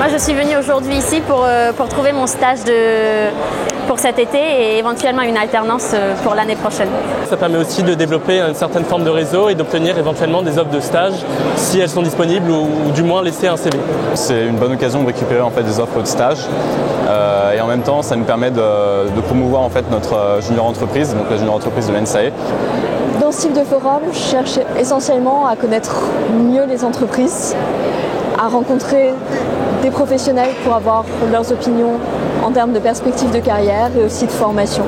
Moi, je suis venue aujourd'hui ici pour trouver mon stage pour cet été et éventuellement une alternance pour l'année prochaine. Ça permet aussi de développer une certaine forme de réseau et d'obtenir éventuellement des offres de stage si elles sont disponibles ou du moins laisser un CV. C'est une bonne occasion de récupérer en fait des offres de stage et en même temps ça nous permet de promouvoir en fait notre junior entreprise, donc la junior entreprise de l'ENSAE. Dans ce type de forum, je cherche essentiellement à connaître mieux les entreprises, à rencontrer des professionnels pour avoir leurs opinions en termes de perspectives de carrière et aussi de formation,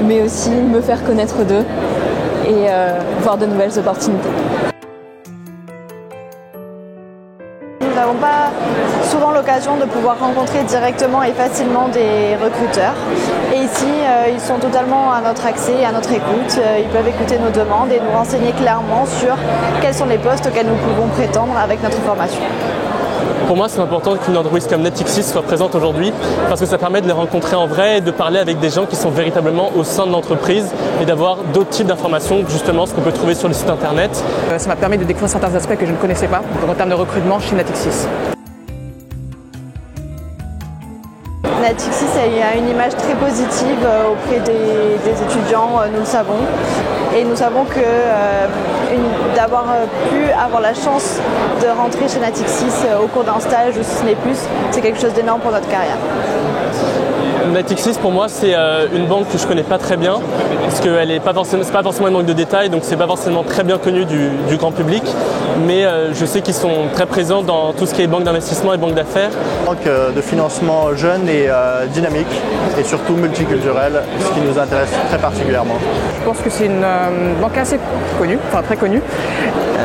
mais aussi me faire connaître d'eux et voir de nouvelles opportunités. Nous n'avons pas souvent l'occasion de pouvoir rencontrer directement et facilement des recruteurs. Et ici, ils sont totalement à notre accès et à notre écoute. Ils peuvent écouter nos demandes et nous renseigner clairement sur quels sont les postes auxquels nous pouvons prétendre avec notre formation. Pour moi, c'est important qu'une entreprise comme Natixis soit présente aujourd'hui parce que ça permet de les rencontrer en vrai et de parler avec des gens qui sont véritablement au sein de l'entreprise et d'avoir d'autres types d'informations, justement ce qu'on peut trouver sur le site internet. Ça m'a permis de découvrir certains aspects que je ne connaissais pas en termes de recrutement chez Natixis. Natixis a une image très positive auprès des étudiants, nous le savons. Et nous savons que d'avoir pu avoir la chance de rentrer chez Natixis au cours d'un stage ou si ce n'est plus, c'est quelque chose d'énorme pour notre carrière. Natixis pour moi c'est une banque que je connais pas très bien parce que c'est pas forcément une banque de détail, donc c'est pas forcément très bien connu du grand public, mais je sais qu'ils sont très présents dans tout ce qui est banque d'investissement et banque d'affaires. Banque de financement jeune et dynamique et surtout multiculturelle, ce qui nous intéresse très particulièrement. Je pense que c'est une banque assez connue, enfin très connue.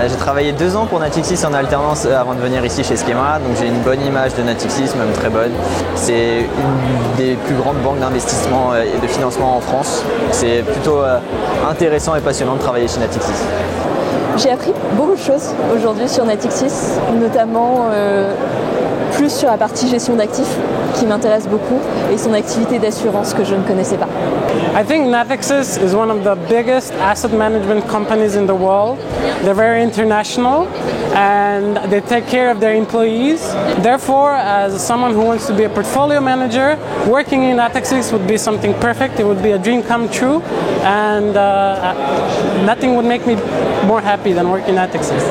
J'ai travaillé 2 ans pour Natixis en alternance avant de venir ici chez Schema, donc j'ai une bonne image de Natixis, même très bonne. C'est une des plus grandes banques d'investissement et de financement en France. C'est plutôt intéressant et passionnant de travailler chez Natixis. J'ai appris beaucoup de choses aujourd'hui sur Natixis, notamment plus sur la partie gestion d'actifs qui m'intéresse beaucoup et son activité d'assurance que je ne connaissais pas. I think Natixis is one of the biggest asset management companies in the world. They're very international and they take care of their employees. Therefore, as someone who wants to be a portfolio manager, working in Natixis would be something perfect. It would be a dream come true, and nothing would make me more happy than working at Natixis.